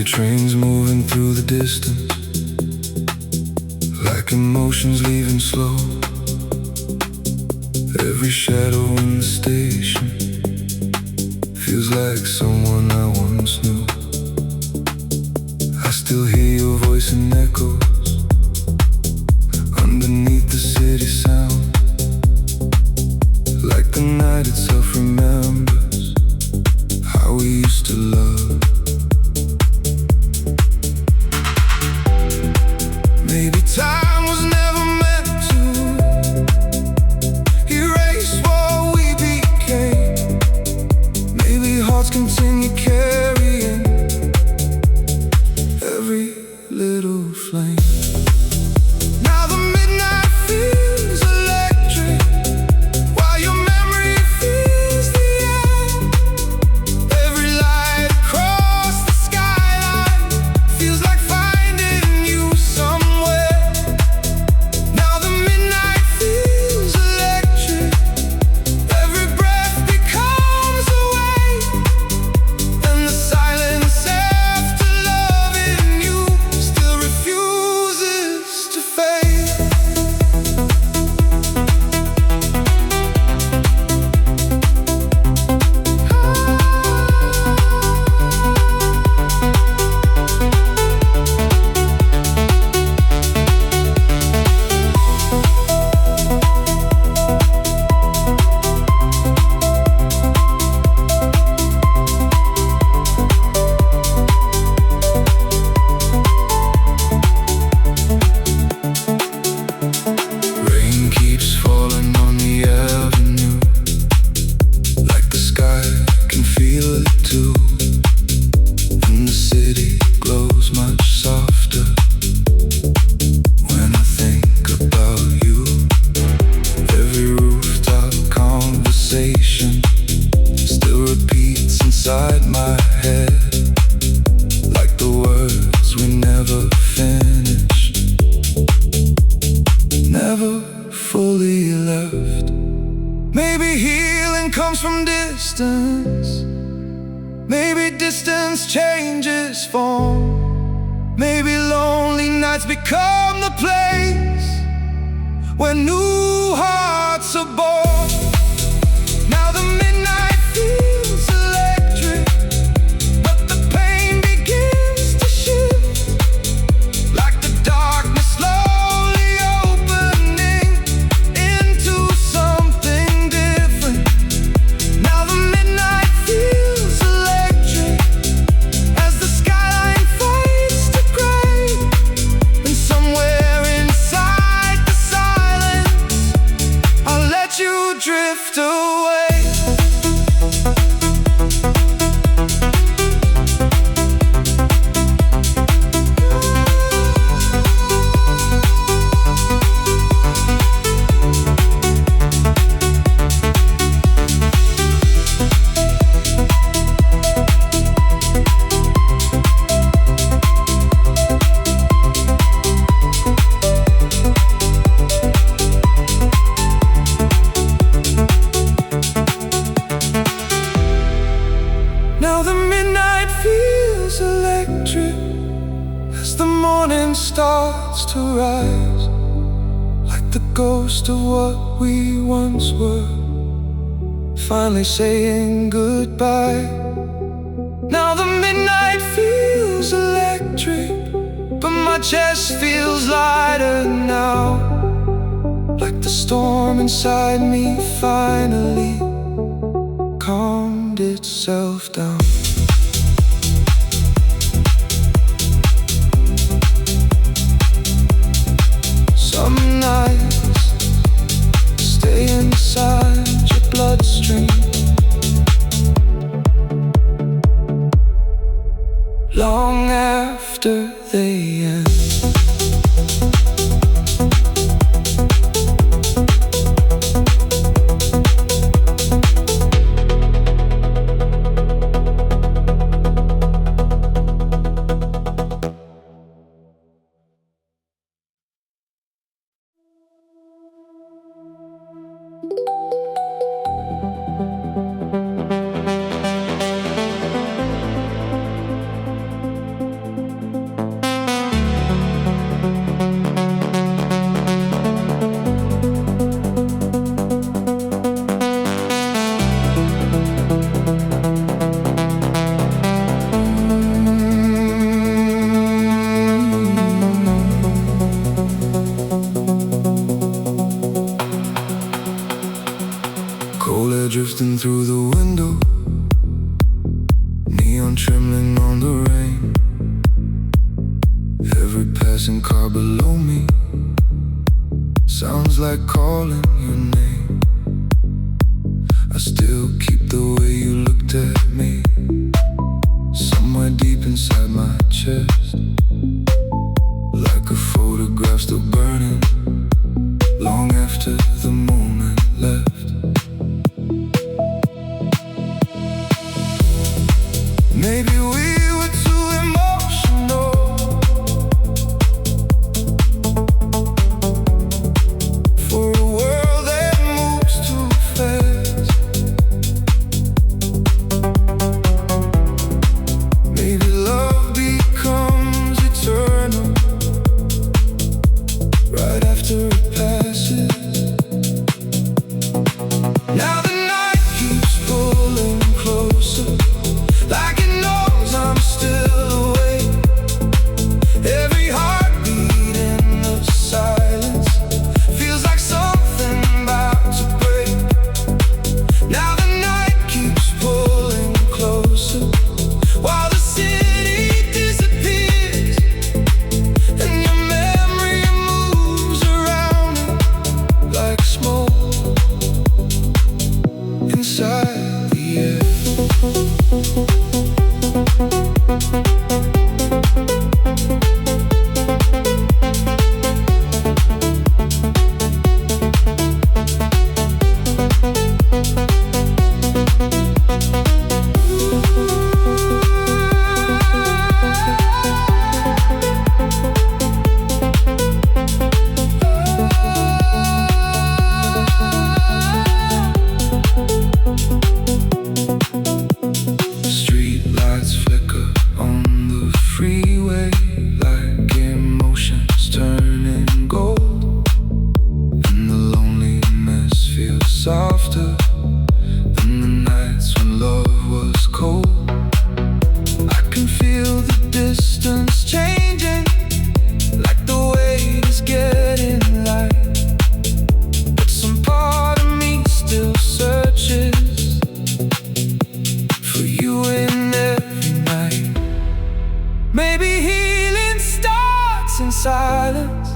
Trains moving through the distance, like emotions leaving slow. Every shadow in the station feels like someone I once knew. I still hear your voice in echoes underneath the city sound, like the night itself remembers how we used to love. Maybe time was never meant to erase what we became. Maybe hearts continue carrying every little flame. Now the midnight feels electric, while your memory fills the air. Every light across the skyline feels like finding you somewhere. Now the midnight feels electric, every breath becomes a wave, and the silence after loving you still refuses to fade. Rain keeps falling on the avenue, like the sky can feel it too. And the city glows much softer when I think about you. Every rooftop conversation still repeats inside my head, like the words we never finished, never fully left. Maybe healing comes from distance. Maybe distance changes form. Maybe lonely nights become the place where new hearts are born. Now the midnight feels electric, but the pain begins to shift, like the darkness slowly opening into something different. Now the midnight feels electric, as the skyline fades to gray, and somewhere inside the silence I'll let you drift away. Now the midnight feels electric, as the morning starts to rise, like the ghost of what we once were, finally saying goodbye. Now the midnight feels electric, but my chest feels lighter now, like the storm inside me finally calmed itself down. Some nights stay inside your bloodstream, long after they end. feels like calling your name. I still keep the way you looked at me, somewhere deep inside my chest, like a photograph still burning, long after the moment left. Maybe we were too emotional for a world that moves too fast. Maybe love becomes eternal right after it passes. Now the night keeps pulling closer, like it knows I'm still awake. Every heartbeat in the silence feels like something about to break. Now the night keeps pulling closer, while the city disappears, and your memory moves around it like smoke inside the air. Street lights flicker on the freeway like emotions turning gold, and the loneliness feels softer than the nights when love was cold. I can feel the distance changing, like the weight is getting light, but some part of me still searches for you in every night. Maybe healing starts in silence,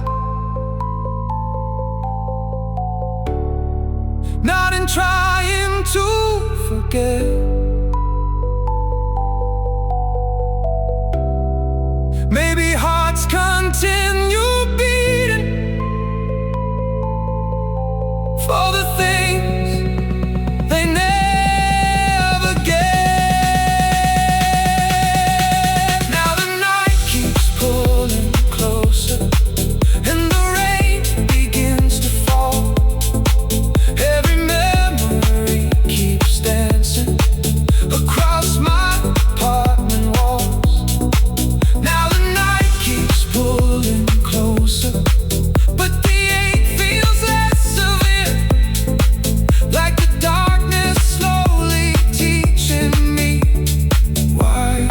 not in trying to forget. Maybe hearts continue beating for the things they never get. Now the night keeps pulling closer, and the rain begins to fall. Every memory keeps dancing across my apartment walls. Now the night keeps pulling closer, but the ache feels less severe, like the darkness slowly teaching me why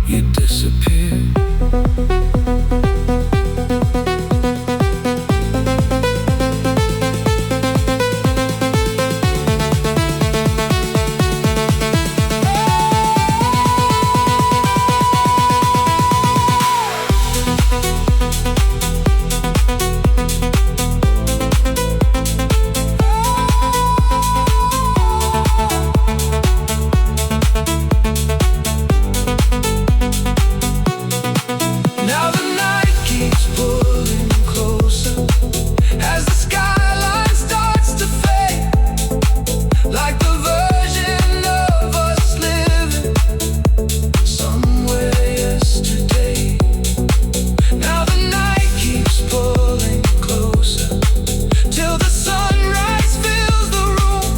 you disappeared. Now the night keeps pulling closer, as the skyline starts to fade, like the version of us living somewhere yesterday. Now the night keeps pulling closer, till the sunrise fills the room,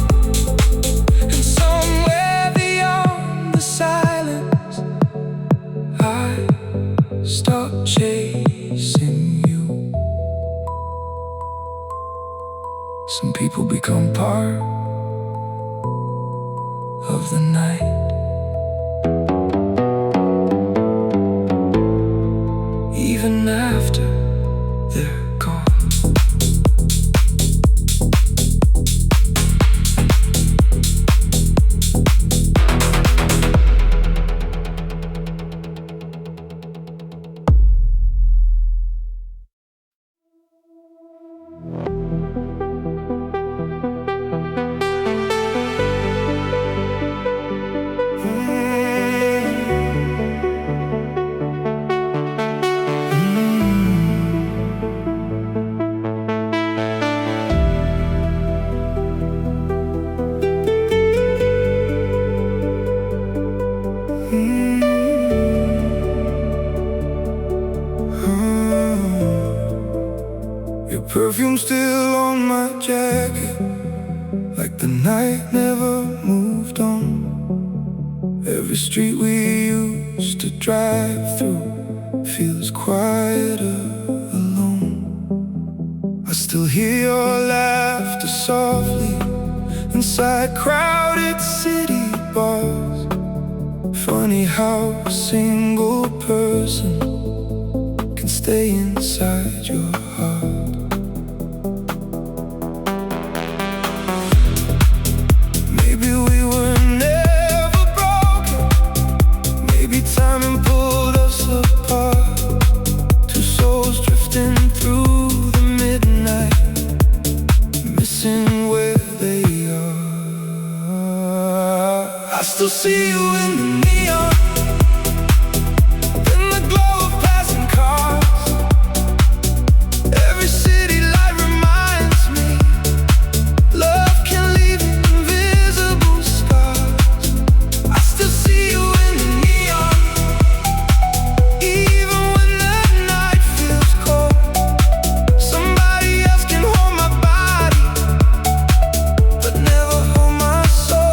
and somewhere beyond the silence I stop chasing you. Some people become part of the night, even after they're gone. Perfume still on my jacket, like the night never moved on. Every street we used to drive through feels quieter alone. I still hear your laughter softly inside crowded city bars. Funny how a single person can stay inside your heart. Maybe we were never broken. Maybe timing pulled us apart. Two souls drifting through the midnight, missing where they are. I still see you in the neon, in the glow of passing cars. Every city light reminds me love can leave invisible scars. I still see you in the neon, even when the night feels cold. Somebody else can hold my body, but never hold my soul.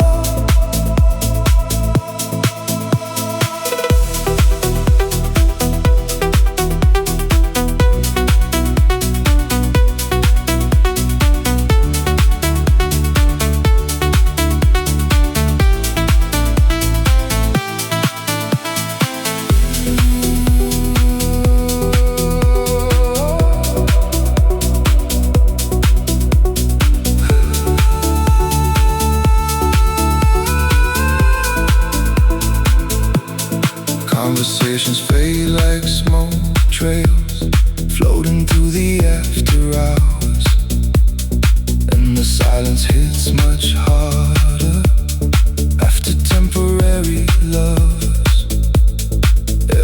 Conversations fade like smoke trails, floating through the after hours. And the silence hits much harder after temporary lovers.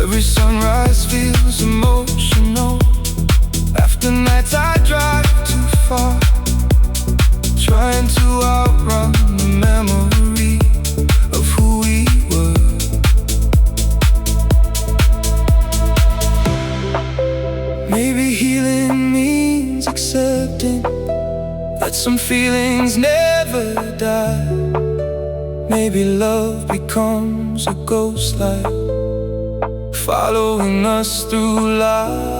Every sunrise feels emotional. After nights I drive too far, trying to outrun the memory of who we were. Maybe healing means accepting that some feelings never die. Maybe love becomes a ghost light, following us through life.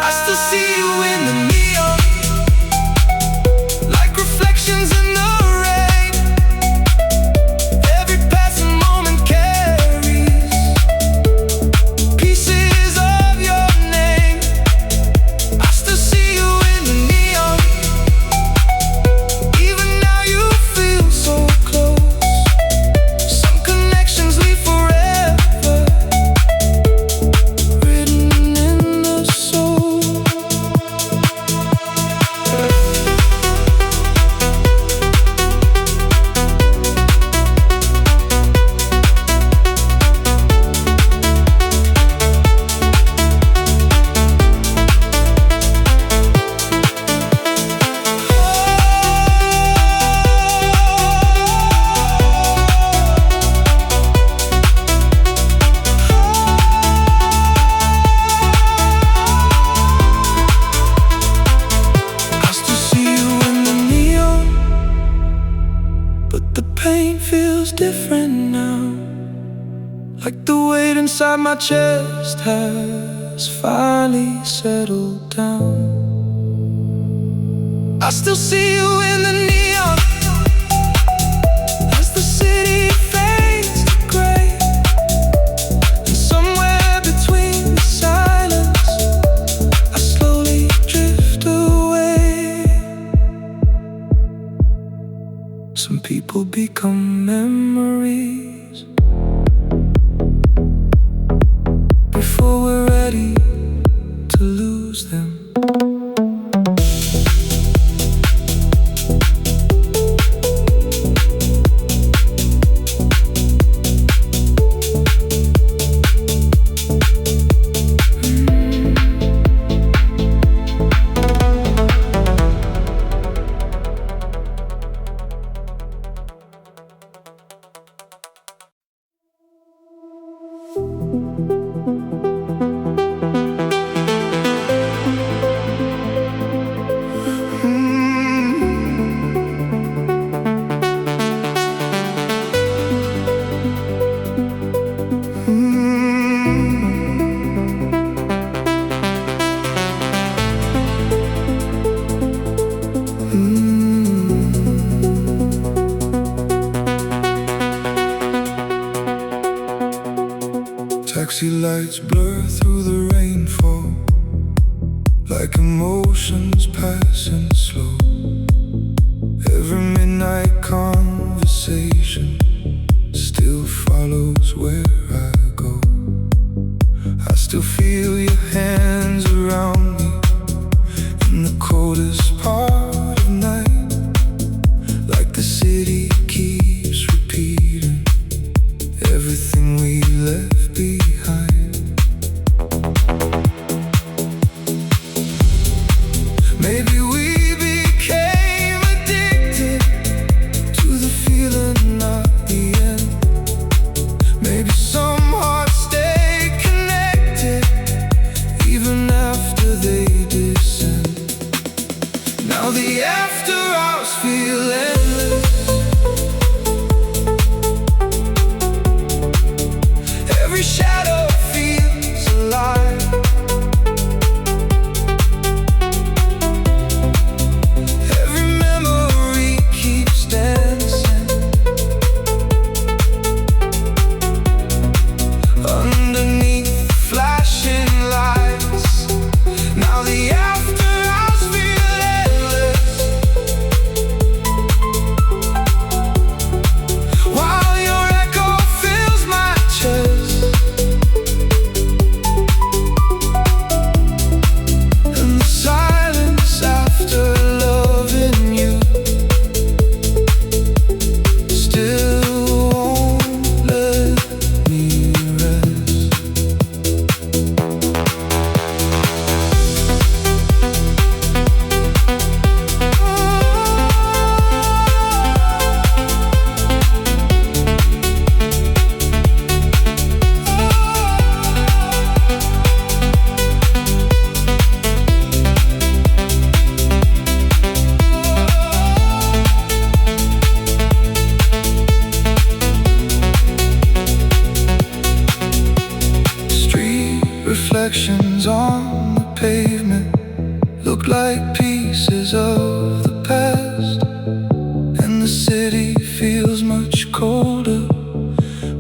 I still see you in the neon, like reflections in the rain. Every passing moment carries pieces of your name. I still see you in the neon, even now you feel so close. Some connections leave forever, written in the soul. I still see you in the neon, but the pain feels different now. Like the weight inside my chest has finally settled down. I still see you in the neon, as the city fades to gray. And somewhere between the silence, I slowly drift away. Some people become memories before we're ready to lose them. Taxi lights blur through the rainfall, like emotions passing slow. Every midnight conversation still follows where I go. I still feel your hands around me in the coldest part of night, like the city keeps repeating everything we left behind. Maybe we became addicted to the feeling of the end. Maybe some hearts stay connected even after they descend. Now the after hours feel endless. Every shadow feels alive. Every memory keeps dancing underneath flashing lights. Now the after hours feel endless, while your echo fills my chest, and the silence after loving you still won't let me rest. Street reflections on the pavement look like pieces of the past, and the city feels much colder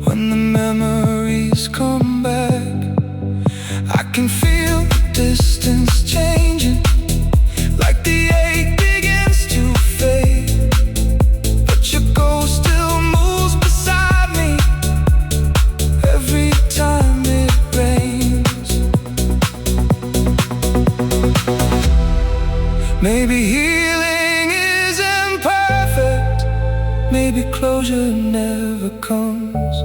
when the memories come back. I can feel the distance changing, like the ache begins to fade, but your ghost still moves beside me every time it rains. Maybe healing isn't perfect, maybe closure never comes,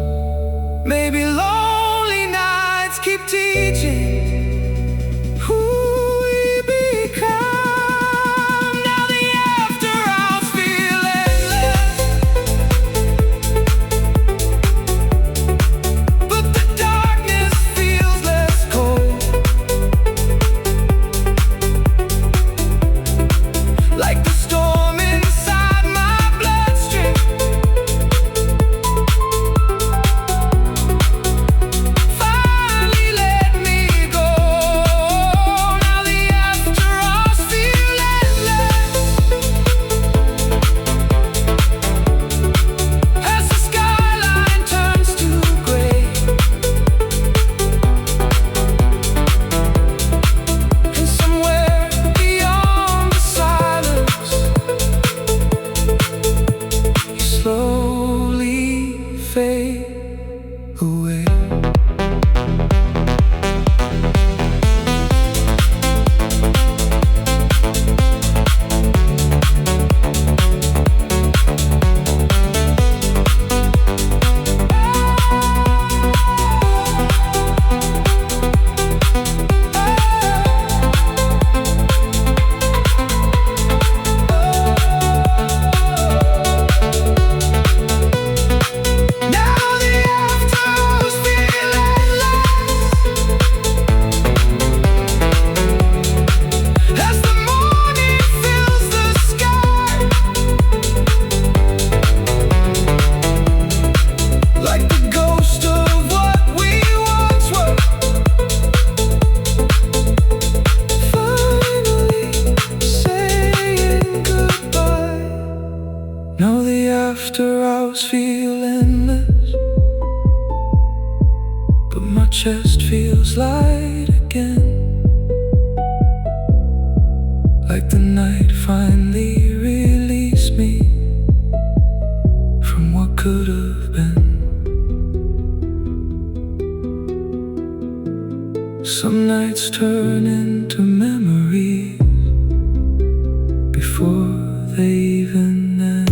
maybe lonely nights keep teaching who we become. Now the after hours feel endless, but the darkness feels less cold, like the storm inside my bloodstream finally let me go. Now the after hours feel endless, as the skyline turns to gray, and somewhere beyond the silence you slowly fade away. Now the after hours feel endless, as the morning fills the sky, like the ghost of what we once were finally saying goodbye. Now the after hours feel endless, but much chest feels light again, like the night finally released me from what could have been. Some nights turn into memories before they even end.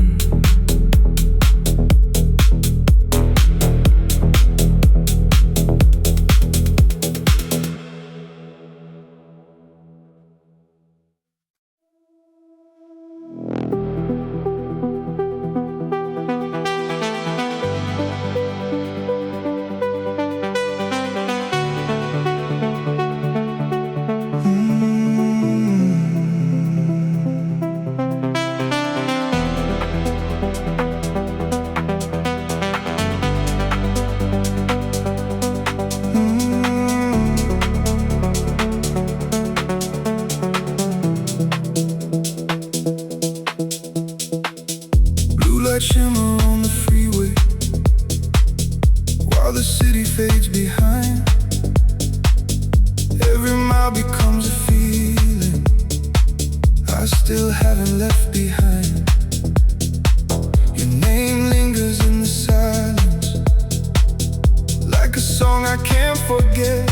Shimmer on the freeway while the city fades behind. Every mile becomes a feeling I still haven't left behind. Your name lingers in the silence, like a song I can't forget.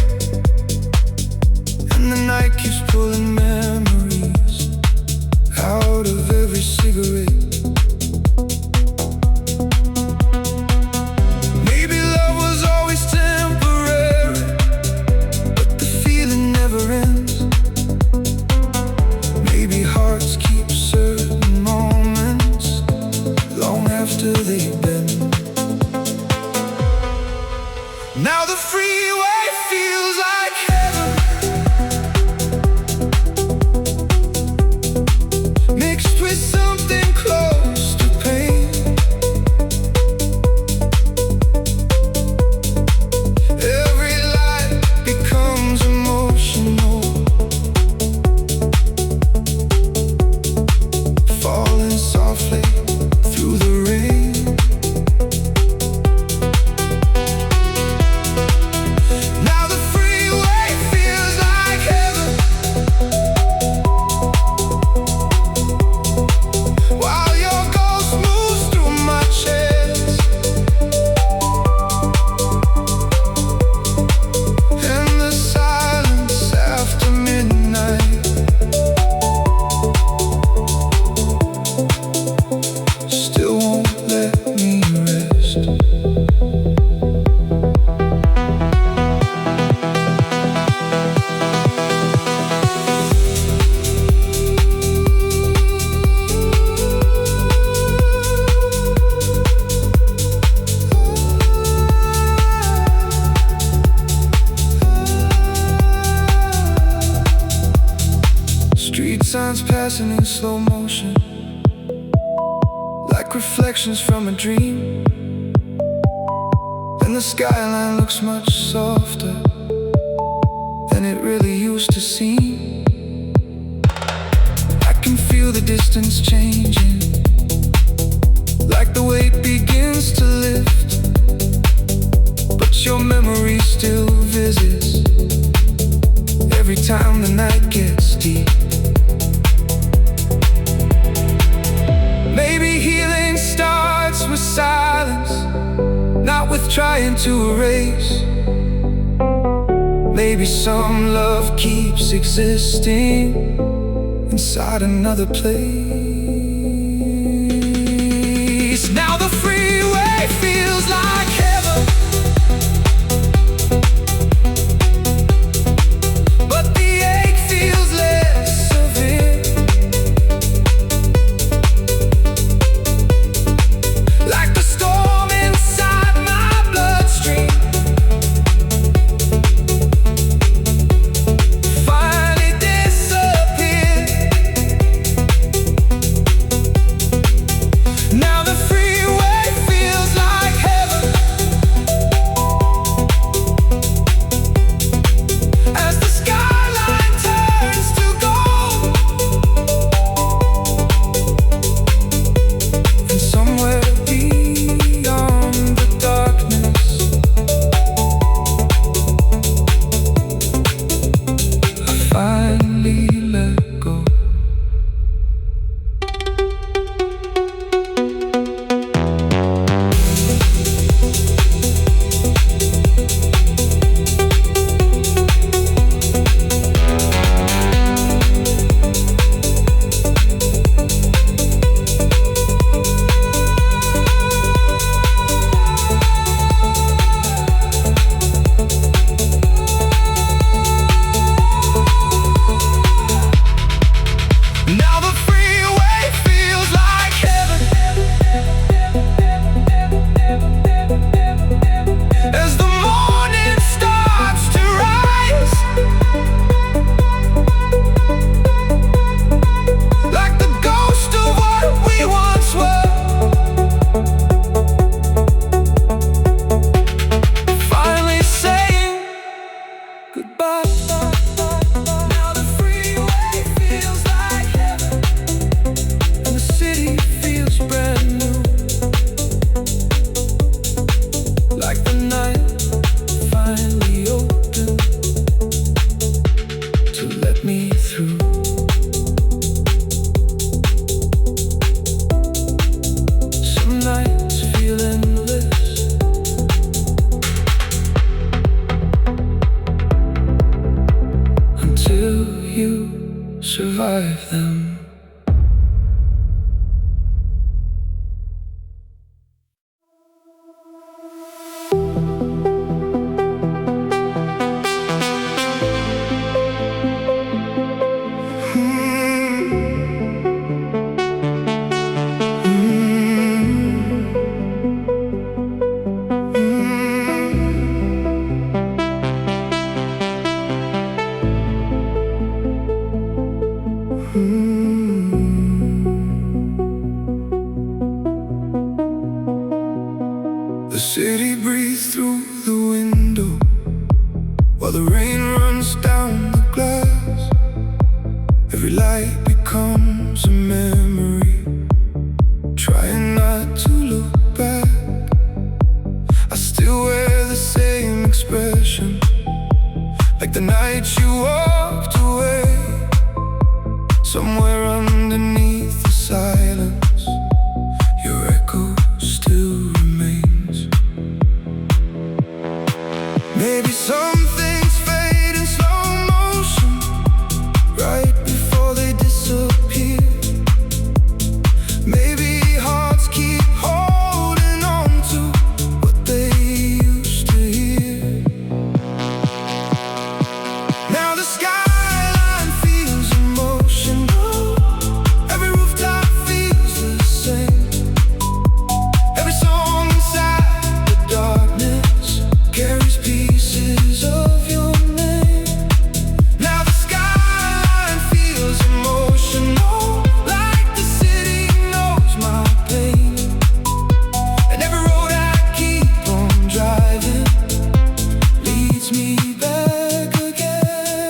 And the night keeps pulling memories out of every cigarette. Now the freeway feels like heaven, mixed with something close to pain. Every light becomes emotional, falling softly through the rain. Signs passing in slow motion, like reflections from a dream. And the skyline looks much softer than it really used to seem. I can feel the distance changing, like the weight begins to lift. But your memory still visits every time the night gets deep. Maybe healing starts with silence, not with trying to erase. Maybe some love keeps existing inside another place. Now the freeway feels like heaven, but the ache feels less severe. Like the storm inside my bloodstream finally disappeared. Now the freeway feels like heaven, The city breathes through the window while the rain runs down the glass. Every light becomes a memory, trying not to look back. I still wear the same expression, like the night you walked away. Somewhere underneath the silence, your echo still remains. Maybe some things fade in slow motion right before they disappear. Maybe hearts keep holding on to what they used to hear. Now the skyline feels emotional. Every rooftop feels the same. Every song inside the darkness carries pieces of your name. Now the skyline feels emotional, like the city knows my pain. And every road I keep on driving leads me back again.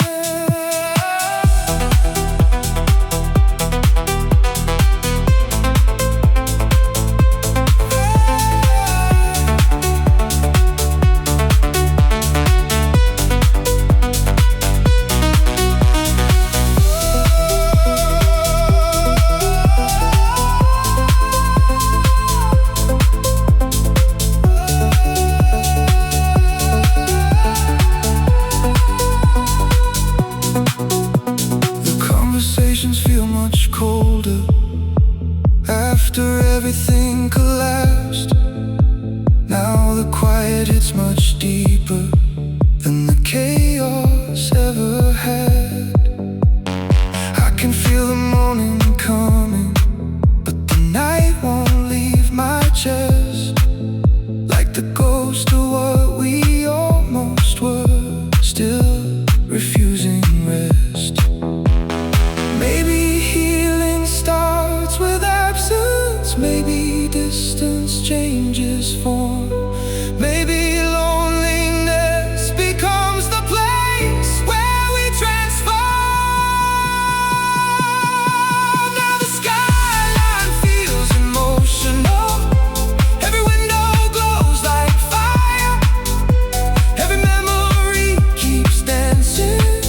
The conversations feel much colder after everything collapsed. Now the quiet hits much deeper than the chaos ever had. I can feel the morning coming, but the night won't leave my chest. Like the ghost of what we almost were, still refusing rest. Maybe healing starts with absence. Maybe distance changes form. Maybe loneliness becomes the place where we transform. Now the skyline feels emotional. Every window glows like fire. Every memory keeps dancing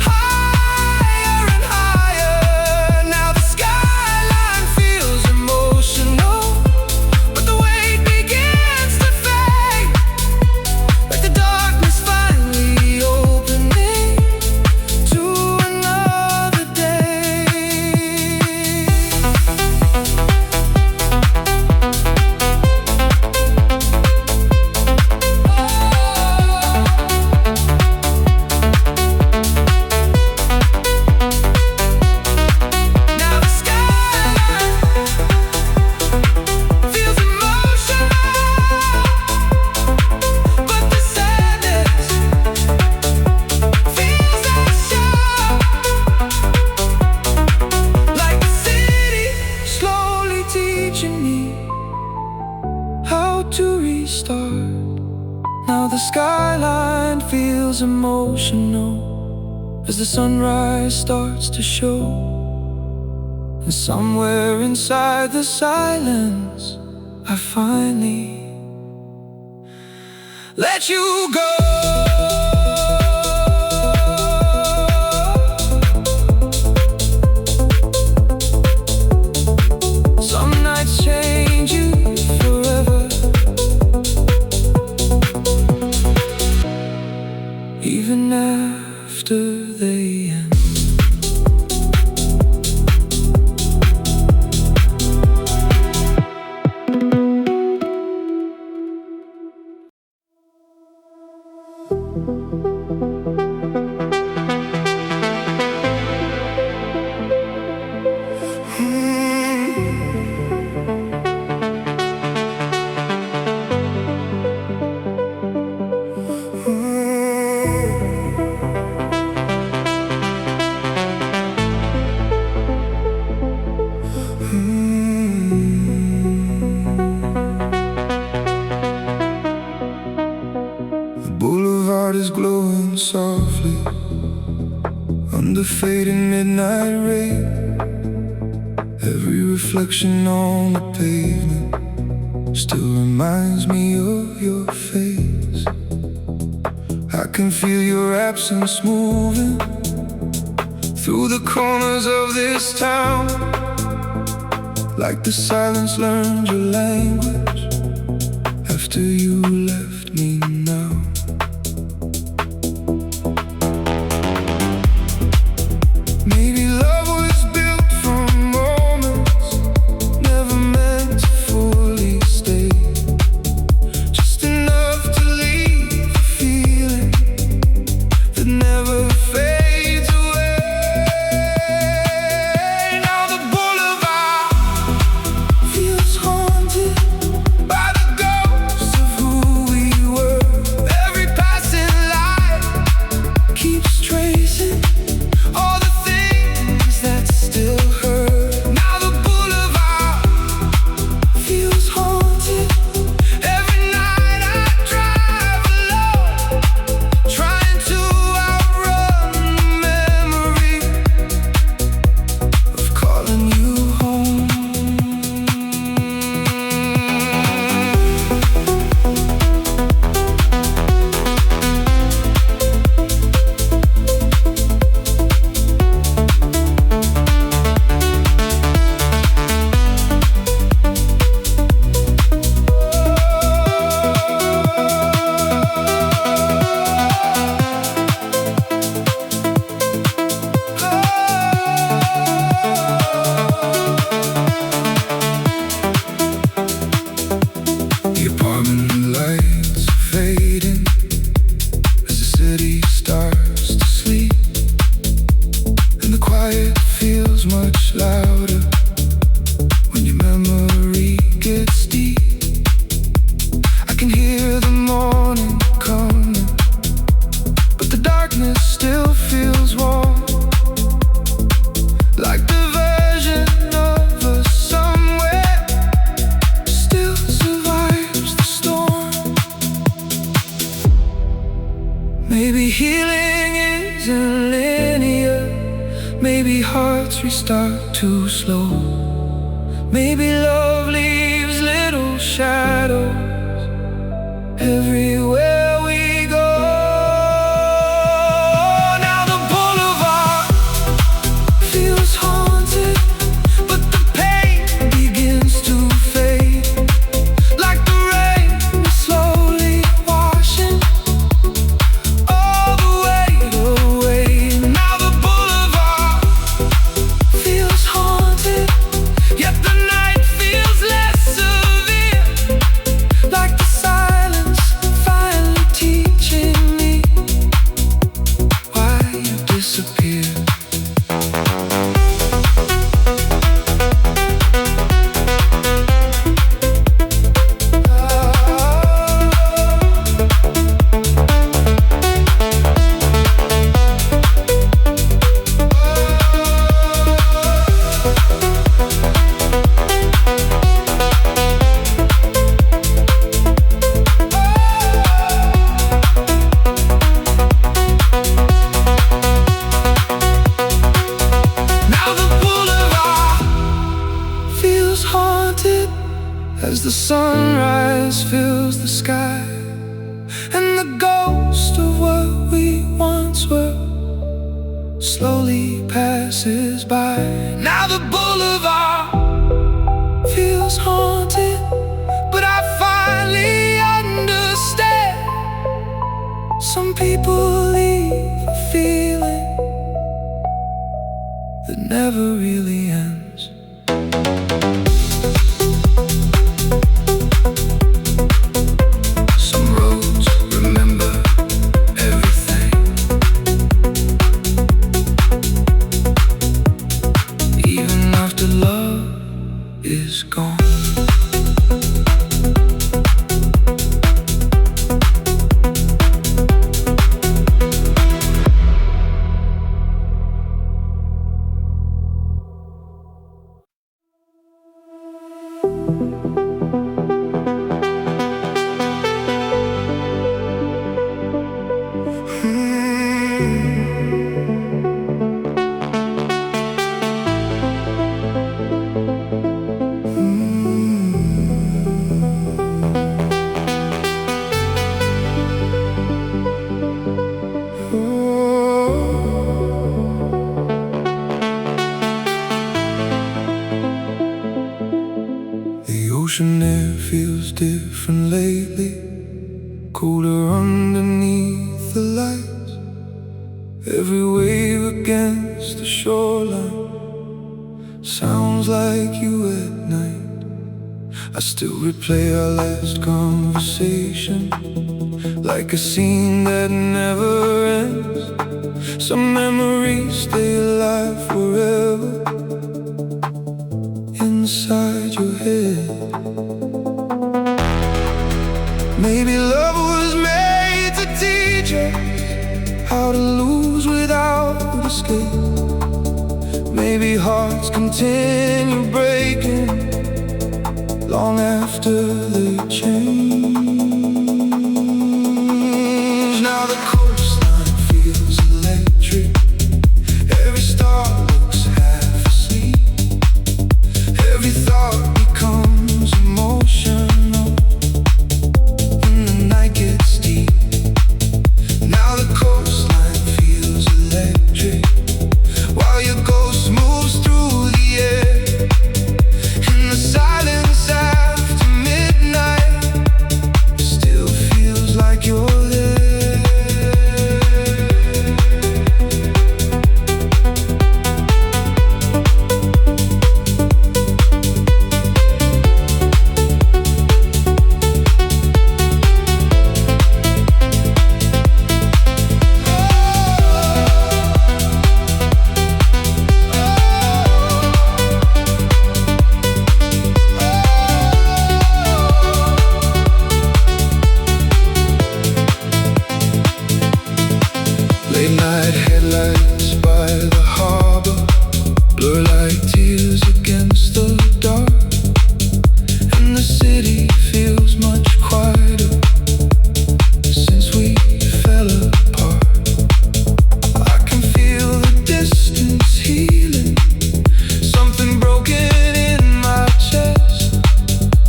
higher and higher. Now the skyline feels emotional, but the weight begins to fade, like the darkness finally opening to another day. Now the skyline feels emotional, but the sadness feels as sharp, like the city slowly teaching me how to restart. Now the skyline feels emotional as the sunrise starts to show. And somewhere inside the silence, I finally let you go. Some nights change you forever, even after they end. the fading midnight rain. Every reflection on the pavement still reminds me of your face. I can feel your absence moving through the corners of this town, like the silence learned your language after you left me now. Maybe love was built from moments never meant to fully stay, just enough to leave a feeling that never fades away. Now the boulevard feels haunted by the ghosts of who we were. Every passing light keeps tracing all the things that still hurt. Now the boulevard feels haunted. Every night I drive alone, trying to outrun the memory of calling you home. The apartment lights are fading as the city starts to sleep, and the quiet feels much louder when your memory gets deep. I can hear the morning coming, but the darkness still feels warm, like the version of us somewhere still survives the storm. Maybe healing isn't linear. Maybe hearts restart too slow. Maybe love leaves little shadows everywhere we go. Now the boulevard feels haunted, but the pain begins to fade, like the rain is slowly washing all the weight away. Now the boulevard feels haunted, yet the night feels less severe, like the silence finally teaching me why you disappeared. Now the boulevard feels haunted as the sunrise fills the sky, and the ghost of what we once were slowly passes by. Now the boulevard feels haunted, but I finally understand. Some people leave a feeling that never really ends. Some roads remember everything, even after love is gone. different lately, colder underneath the lights. Every wave against the shoreline sounds like you at night. I still replay our last conversation like a scene that never ends. Some memories stay alive forever inside your head. Maybe love was made to teach us how to lose without escape. Maybe hearts continue breaking long after they change. Now the coastline feels electric. Every star looks half asleep. Every thought becomes emotional when the night gets deep. Now the coastline feels electric while your ghost moves through the air. In the silence after midnight, it still feels like you're there. Late night headlights by the harbor blur like tears against the dark, and the city feels much quieter since we fell apart. I can feel the distance healing, something broken in my chest.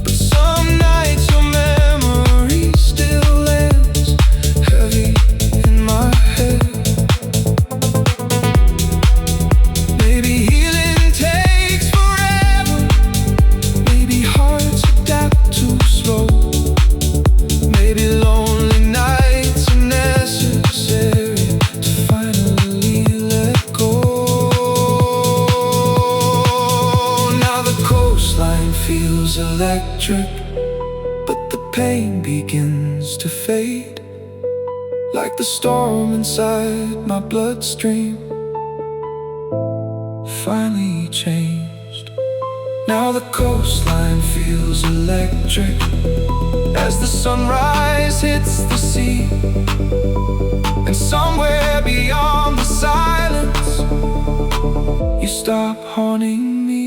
But some nights your memory still lands heavy in my head. Maybe healing takes forever. Maybe hearts adapt too slow. Maybe lonely nights are necessary to finally let go. Now the coastline feels electric, but the pain begins to fade, like the storm inside my bloodstream finally changed. Now the coastline feels electric as the sunrise hits the sea, and somewhere beyond the silence you stop haunting me.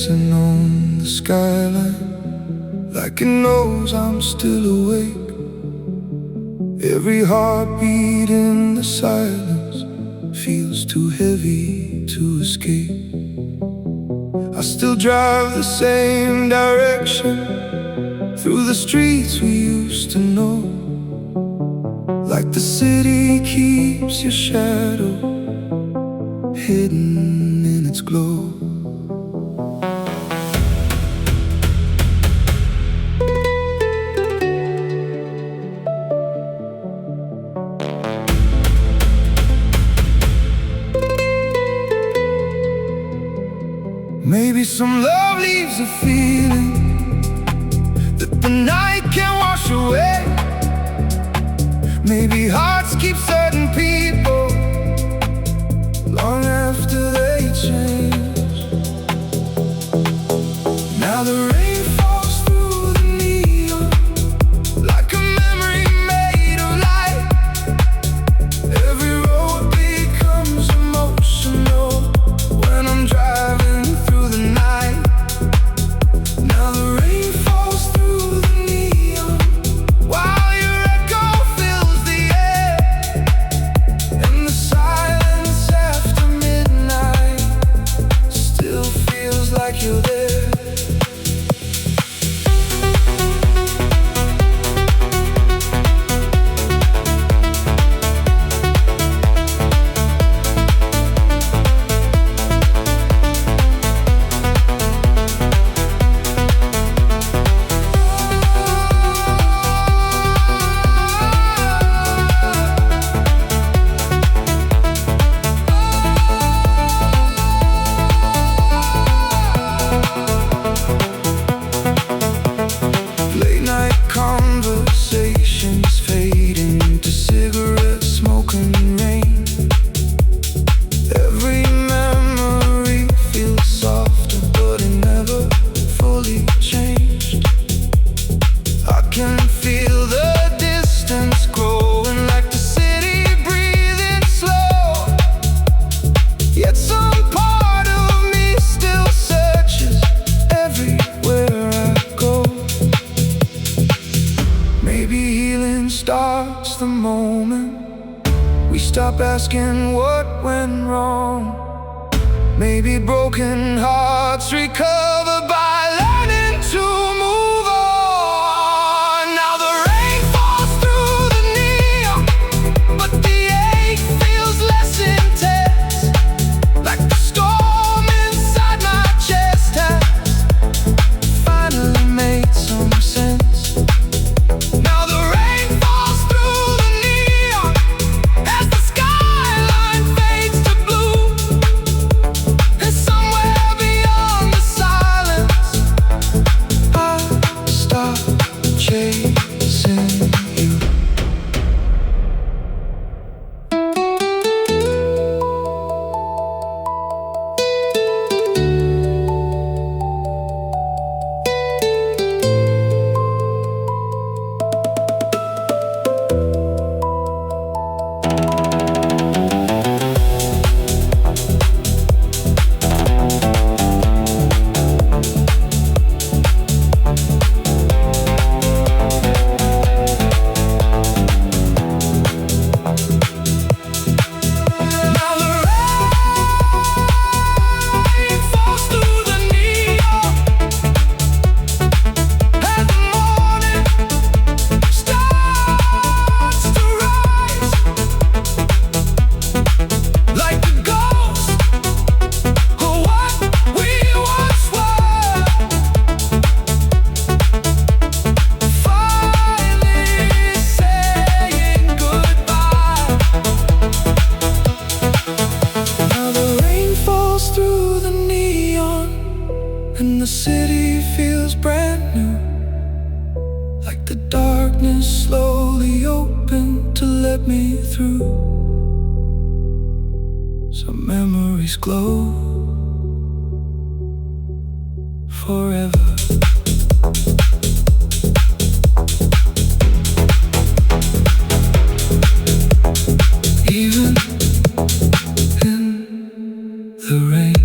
pacing on the skyline, like it knows I'm still awake. Every heartbeat in the silence feels too heavy to escape. I still drive the same direction through the streets we used to know, like the city keeps your shadow hidden in its glow. Maybe some love leaves a feeling that the night can't wash away. Maybe hearts keep certain people long after they change. Now the rain falls through the neon like a memory made of light. Every road becomes emotional when I'm driving through the night. Now the rain falls through the neon while your echo fills the air, and the silence after midnight still feels like you're there. Late night conversations fade into cigarette smoke and rain. Every memory feels softer, but it never fully changed. I can feel the distance growing, like the city breathing slow. Yet some part of me still searches everywhere I go. Maybe healing starts the moment we stop asking what went wrong. Maybe broken hearts recover by learning to move on. Now the rain falls through the neon, but the ache feels less intense, like the storm inside my chest has finally made some sense. Now the rain falls through the neon as the skyline fades to blue, and somewhere beyond the silence I stop chasing you. Now the rain falls through the neon as the morning starts to rise, like the ghost of what we once were, finally saying goodbye. Now the rain falls through the neon, and the city feels brand new, like the darkness slowly opened to let me through. Some memories glow forever. Even in the rain.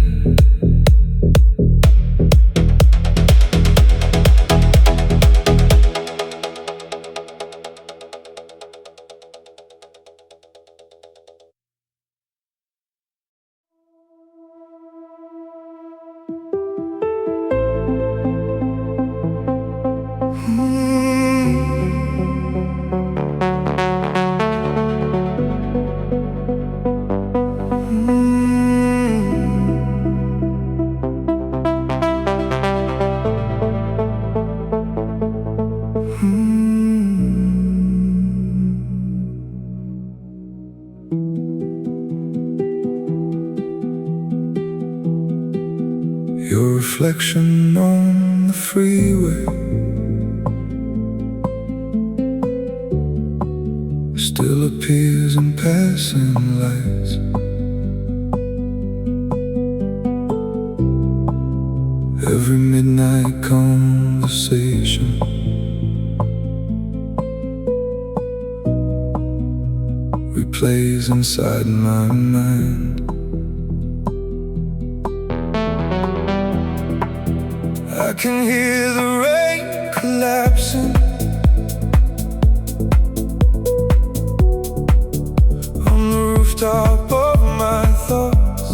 reflection on the freeway still appears in passing lights. Every midnight conversation replays inside my mind. I can hear the rain collapsing on the rooftop of my thoughts,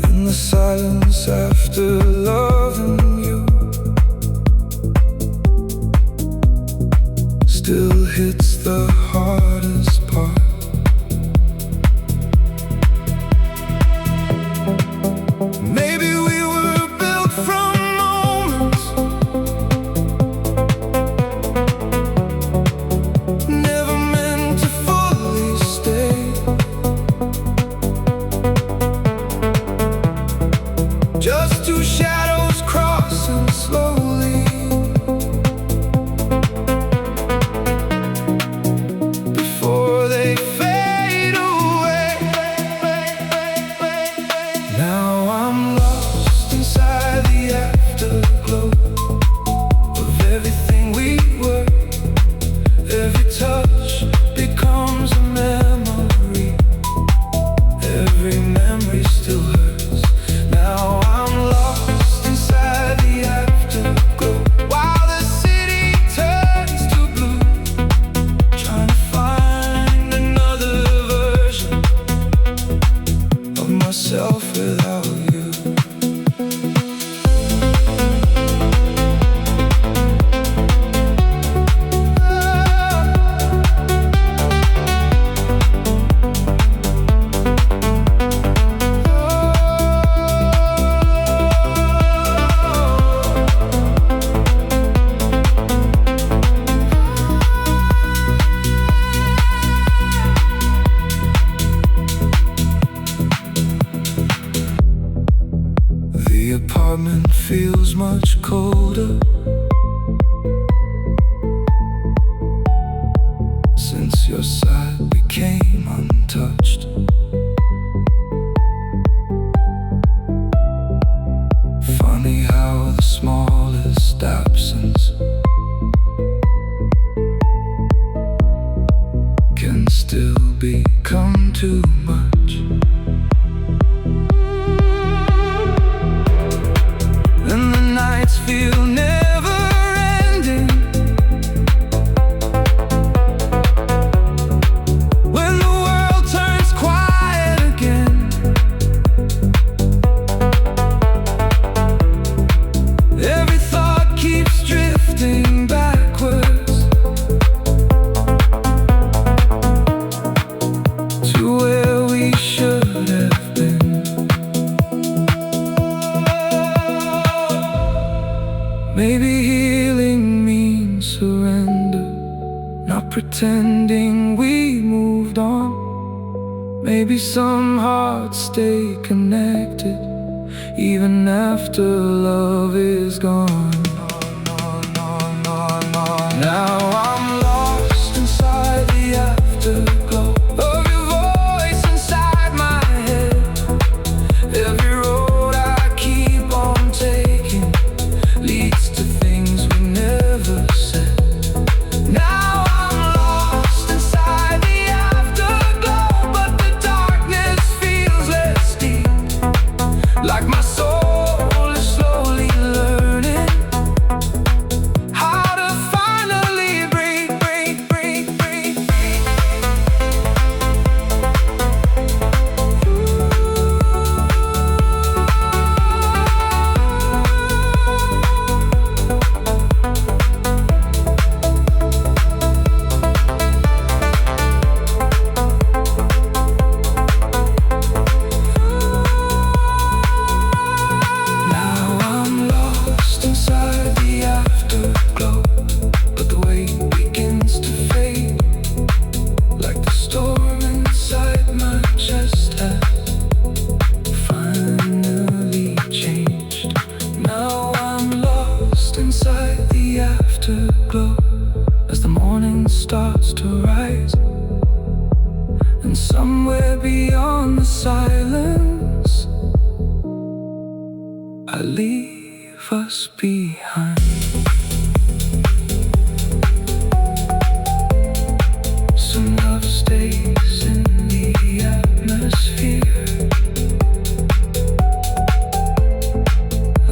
and the silence after loving you still hits the hardest part. Maybe we were built from moments never meant to fully stay. Just two shadows crossing slowly before they fade away. Now I'm lost inside the afterglow of everything we were. Every touch becomes a memory. Every memory still hurts. Now I'm lost inside the afterglow while the city turns to blue, trying to find another version of myself without you. The apartment feels much colder since your side became untouched. Funny how the smallest absence can still become too much. And the nights feel never ending when the world turns quiet again. Every thought keeps drifting backwards to where we should have been. Maybe healing means surrender, not pretending we moved on. Maybe some hearts stay connected even after love is gone. Now I'm lost inside the afterglow of your voice inside my head. Every road I keep on taking leads to things we never said. Now I'm lost inside the afterglow, but the darkness feels less deep, like my soul is slowly learning leave us behind. Some love stays in the atmosphere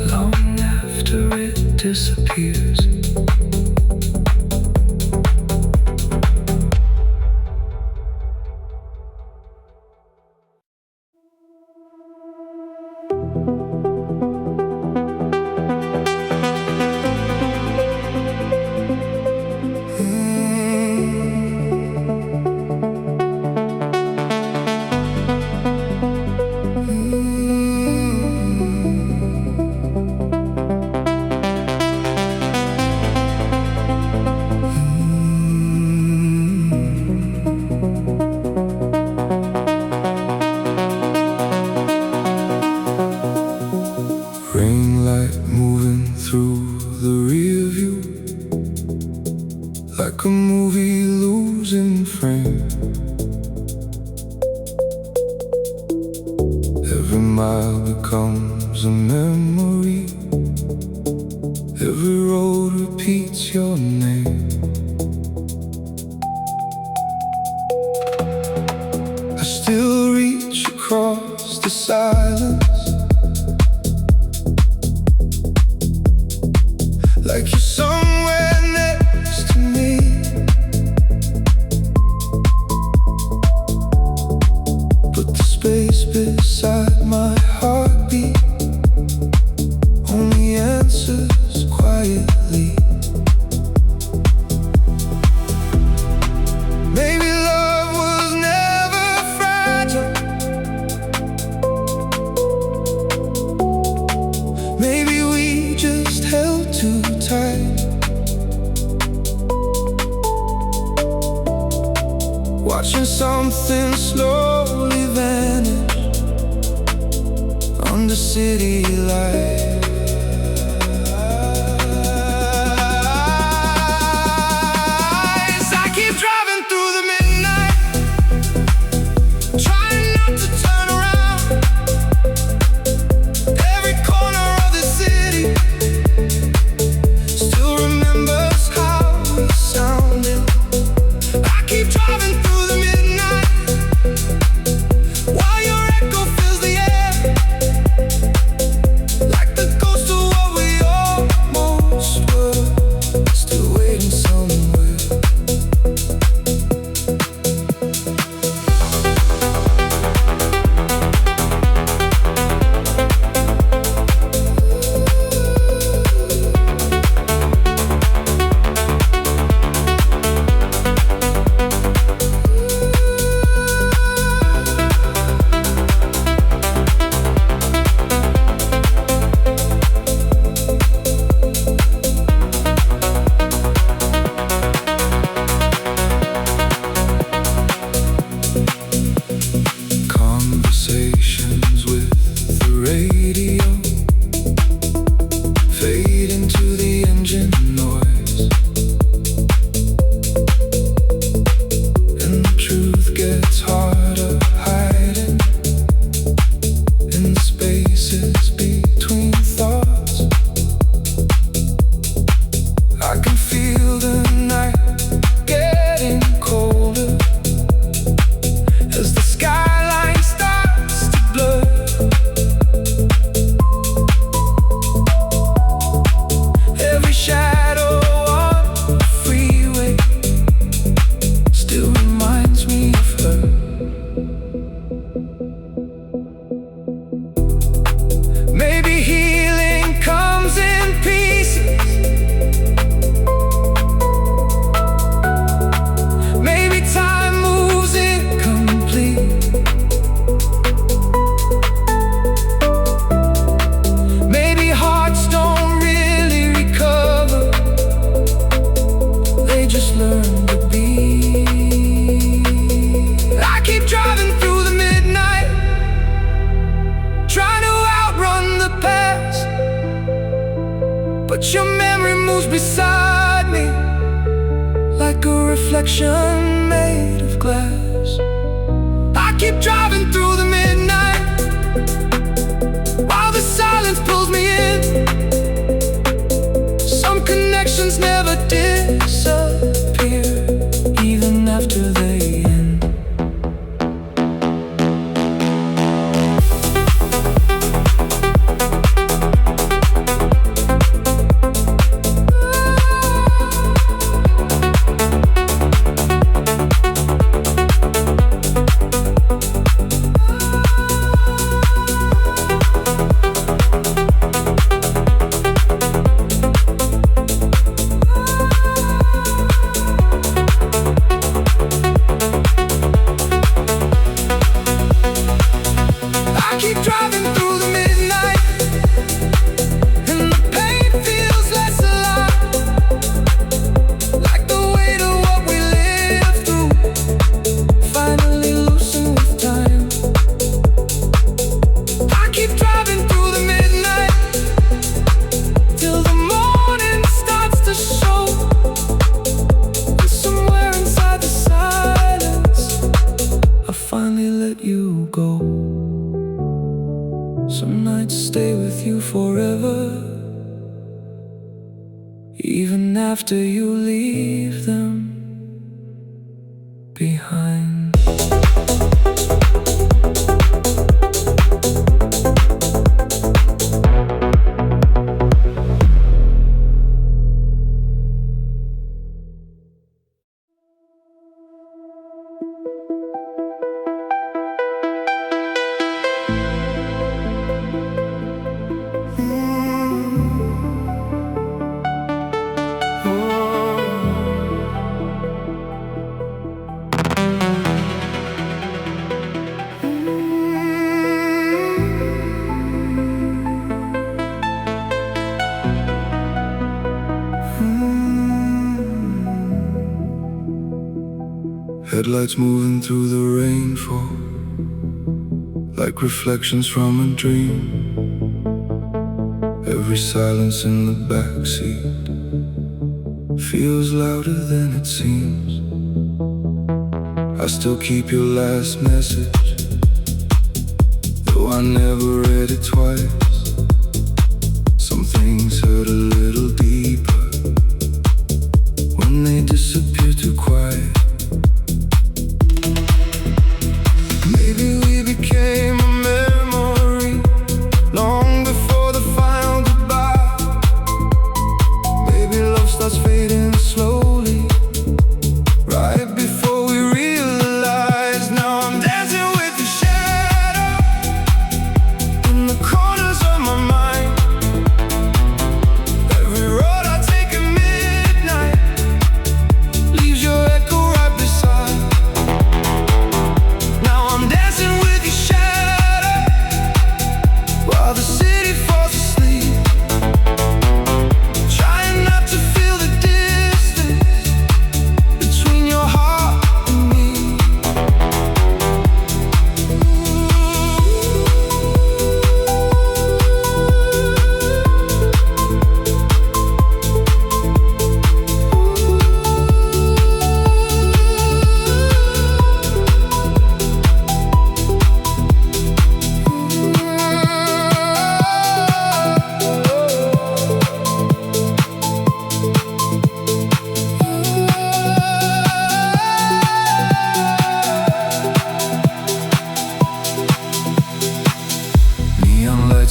long after it disappears. Rain light moving through the rear view, like a movie losing frame. Every mile becomes a memory, every road repeats your name. I still reach across the silence, like you're somewhere next to me. But the space beside my heartbeat only answers quietly. Maybe love was never fragile. Maybe we just held too tight, watching something slowly vanish under city lights. I keep driving through the midnight, trying not to turn around. Every corner of the city still remembers how we sounded. I keep driving through the midnight, while your echo fills the air, like the ghost of what we almost were, still waiting somewhere. Conversations with the radio fade into the engine noise, and the truth gets harder hiding in the spaces between thoughts. I can feel the night getting colder as the skyline starts to blur. Every shadow on the freeway still reminds me of her. Maybe healing comes in pieces. Maybe time moves incomplete. Maybe hearts don't really recover, they just learn to be. I keep driving through the midnight, trying to outrun the past, but your memory moves beside me like a reflection made of glass. I keep driving through the midnight, while the silence pulls me in. Some nights stay with you forever, even after you leave them behind. Headlights moving through the rainfall, like reflections from a dream. Every silence in the backseat feels louder than it seems. I still keep your last message, though I never read it twice. Some things hurt a little deeper when they disappear too quiet. Maybe we became a memory long before the final goodbye. Maybe love starts fading slowly right before we realize. Now I'm dancing with the shadow in the corners of my mind. Every road I take at midnight leaves your echo right beside. Dancing with your shadow while the city falls asleep, trying not to feel the distance between your heart and me.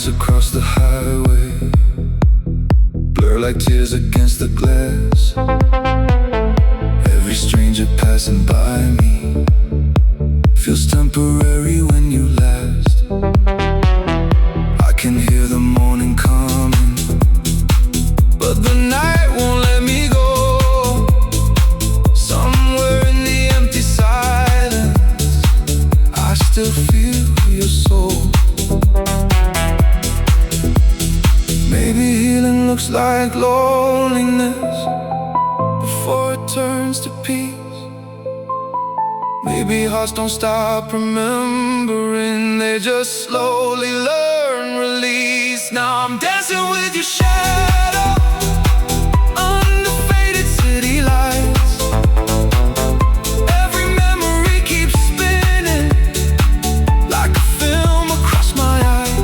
Across the highway blur like tears against the glass. Every stranger passing by me feels temporary when you last. I can hear the morning coming, but the night won't let me go. Somewhere in the empty silence I still feel your soul. Maybe healing looks like loneliness before it turns to peace. Maybe hearts don't stop remembering, they just slowly learn release. Now I'm dancing with your shadow under faded city lights. Every memory keeps spinning like a film across my eyes.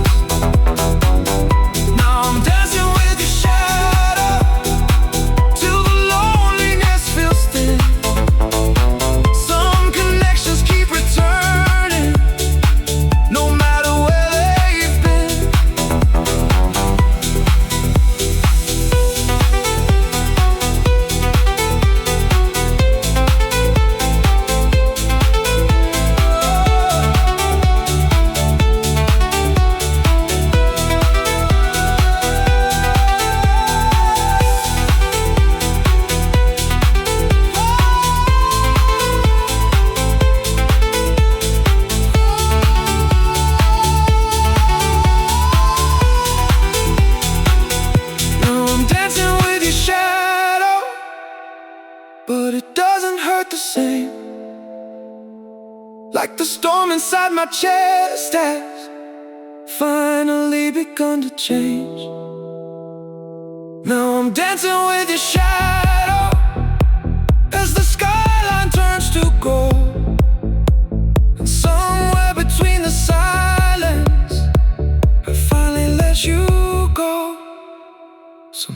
But it doesn't hurt the same, like the storm inside my chest has finally begun to change. Now I'm dancing with your shadow as the skyline turns to gold. And somewhere between the silence So